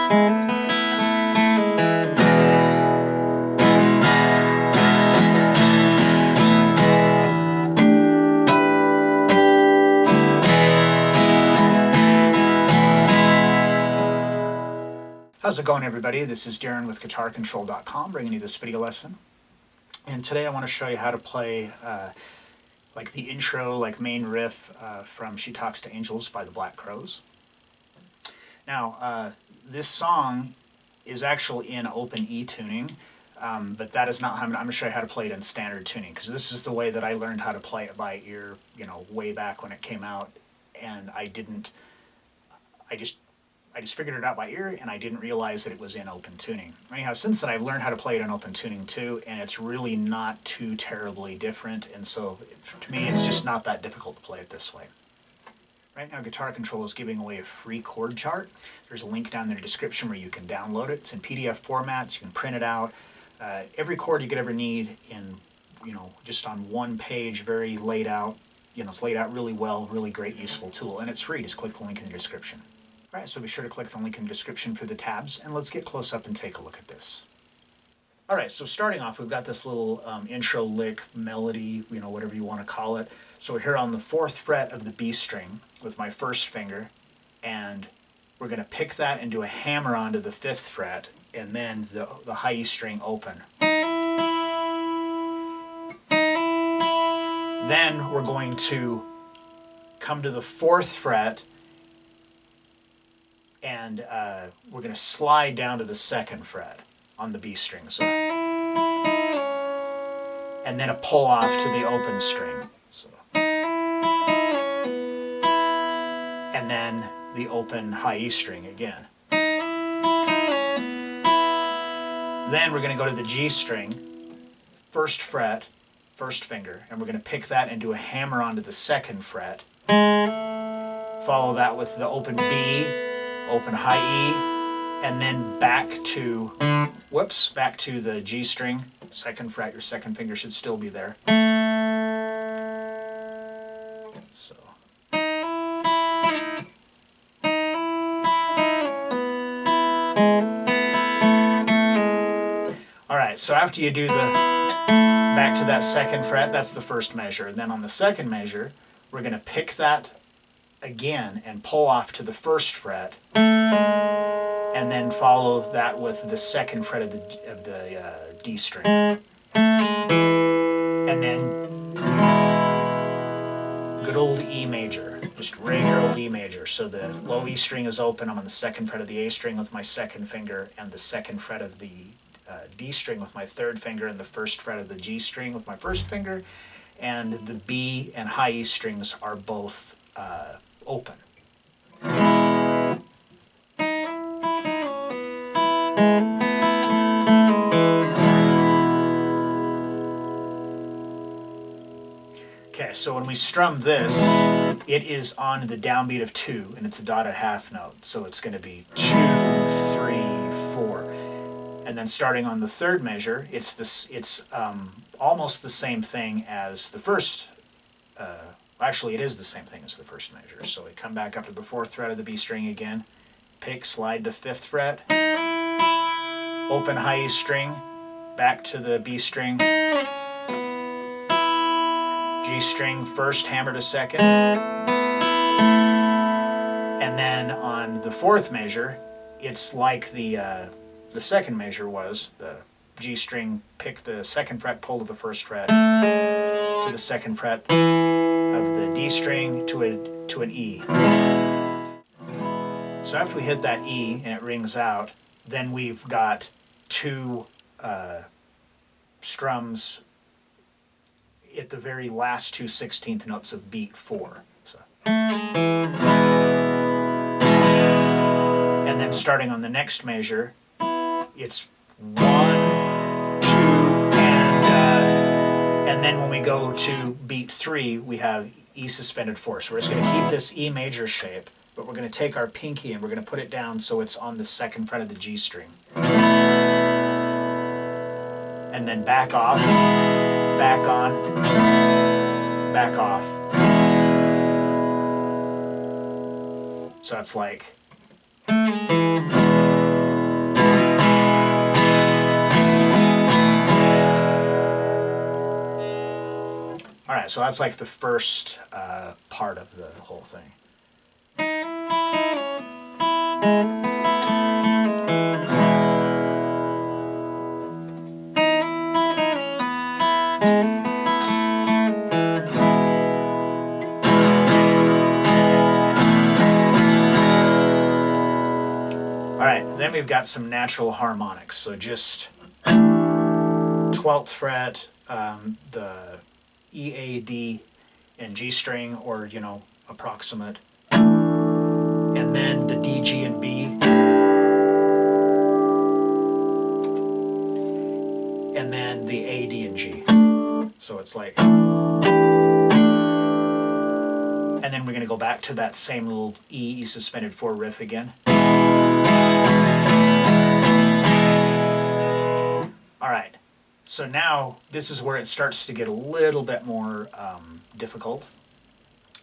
How's it going, everybody? This is Darrin with GuitarControl.com bringing you this video lesson. And today I want to show you how to play like the intro, like main riff from She Talks to Angels by the Black Crowes. Now, this song is actually in open E tuning, but that is not how I'm going to show you how to play it in standard tuning, because this is the way that I learned how to play it by ear, way back when it came out, and I just figured it out by ear, and I didn't realize that it was in open tuning. Anyhow, since then I've learned how to play it in open tuning too, and it's really not too terribly different, and so to me it's just not that difficult to play it this way. Right now Guitar Control is giving away a free chord chart. There's a link down in the description where you can download it. It's in PDF formats, you can print it out. Every chord you could ever need in, just on one page, very laid out. It's laid out really well, really great, useful tool, and it's free. Just click the link in the description. Alright, so be sure to click the link in the description for the tabs, and let's get close up and take a look at this. Alright, so starting off, we've got this little intro lick, melody, whatever you want to call it. So we're here on the 4th fret of the B string with my first finger, and we're going to pick that and do a hammer onto the 5th fret, and then the high E string open. Then we're going to come to the 4th fret, and we're going to slide down to the 2nd fret on the B string. So, and then a pull off to the open string. So, and then the open high E string again. Then we're going to go to the G string, 1st fret, 1st finger, and we're going to pick that and do a hammer onto the 2nd fret. Follow that with the open B, open high E, and then back to the G string, 2nd fret. Your 2nd finger should still be there. So. Alright, so after you do the back to that 2nd fret, that's the 1st measure. And then on the 2nd measure, we're going to pick that again and pull off to the 1st fret, and then follow that with the 2nd fret of the D string, and then good old E major, just regular old E major. So the low E string is open. I'm on the 2nd fret of the A string with my 2nd finger, and the 2nd fret of the D string with my 3rd finger, and the 1st fret of the G string with my 1st finger, and the B and high E strings are both open. Okay, so when we strum this, it is on the downbeat of 2, and it's a dotted half note, so it's going to be 2, 3, 4. And then starting on the 3rd measure, it's almost the same thing as the first. Actually, it is the same thing as the 1st measure. So we come back up to the 4th fret of the B string again, pick, slide to 5th fret, open high E string, back to the B string, G string 1st, hammer to 2nd, and then on the 4th measure, it's like the 2nd measure was. The G string, pick the 2nd fret, pull to the 1st fret, to the 2nd fret of the D string to an E. So after we hit that E and it rings out, then we've got 2 strums at the very last 2 16th notes of beat 4. So. And then starting on the next measure, it's 1, 2, and then when we go to beat 3, we have E suspended 4. So we're just going to keep this E major shape, but we're going to take our pinky and we're going to put it down so it's on the 2nd fret of the G string. And then back off, back on, back off. So it's like. Alright, so that's like the first part of the whole thing. Alright, then we've got some natural harmonics, so just 12th fret, the E, A, D, and G string, or, you know, approximate, and then the D, G, and B, and then the A, D, and G. So it's like, and then we're going to go back to that same little E suspended 4 riff again. Alright, so now this is where it starts to get a little bit more difficult.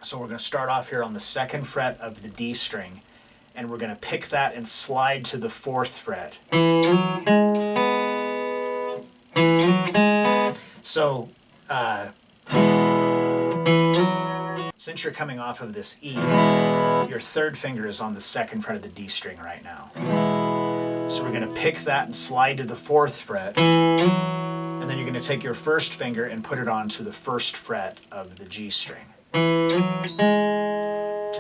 So we're going to start off here on the 2nd fret of the D string, and we're going to pick that and slide to the 4th fret. So, since you're coming off of this E, your 3rd finger is on the 2nd fret of the D string right now. So we're going to pick that and slide to the 4th fret, and then you're going to take your 1st finger and put it onto the 1st fret of the G string. To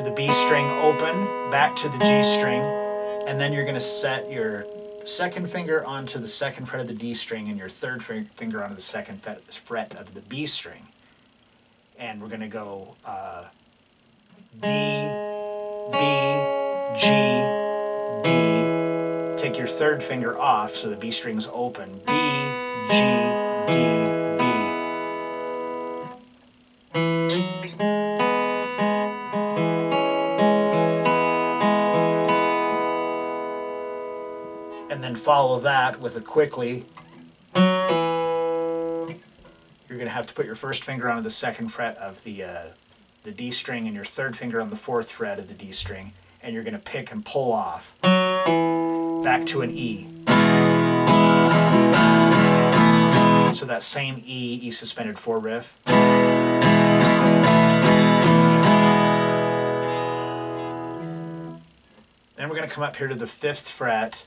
the B string open, back to the G string, and then you're going to set your 2nd finger onto the 2nd fret of the D string and your 3rd finger onto the 2nd fret of the B string. And we're going to go D, B, G, D. Take your 3rd finger off so the B string's open. B, G, D, B. And then follow that with a quickly. You're going to have to put your 1st finger onto the 2nd fret of the D string and your 3rd finger on the 4th fret of the D string, and you're going to pick and pull off back to an E. So that same E suspended 4 riff. Then we're going to come up here to the 5th fret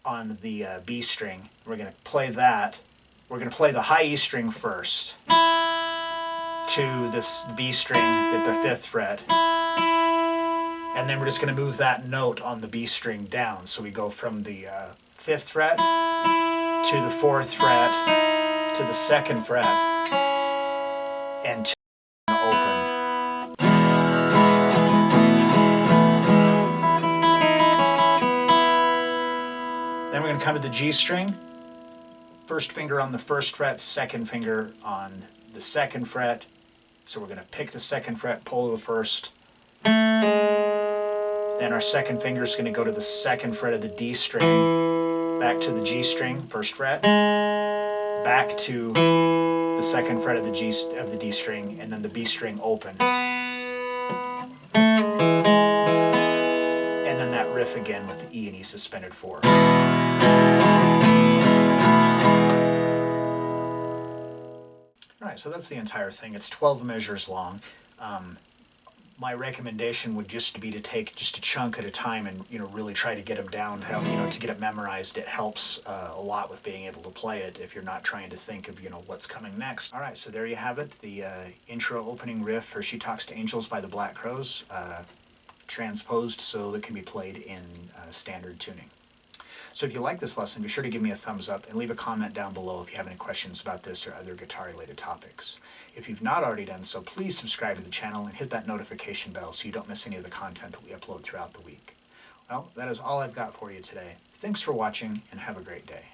on the B string. We're going to play that. We're going to play the high E string first to this B string at the 5th fret. And then we're just going to move that note on the B string down. So we go from the 5th fret to the 4th fret to the 2nd fret and to the open. Then we're going to come to the G string. 1st finger on the 1st fret, 2nd finger on the 2nd fret. So we're going to pick the 2nd fret, pull to the 1st. Then our 2nd finger is going to go to the 2nd fret of the D string, back to the G string, 1st fret, back to the 2nd fret of the D string, and then the B string open. And then that riff again with the E and E suspended 4. Alright, so that's the entire thing. It's 12 measures long. My recommendation would just be to take just a chunk at a time and really try to get them down, to get it memorized. It helps a lot with being able to play it if you're not trying to think of what's coming next. Alright, so there you have it, the intro opening riff for She Talks to Angels by the Black Crowes, transposed so it can be played in standard tuning. So if you like this lesson, be sure to give me a thumbs up and leave a comment down below if you have any questions about this or other guitar-related topics. If you've not already done so, please subscribe to the channel and hit that notification bell so you don't miss any of the content that we upload throughout the week. Well, that is all I've got for you today. Thanks for watching and have a great day.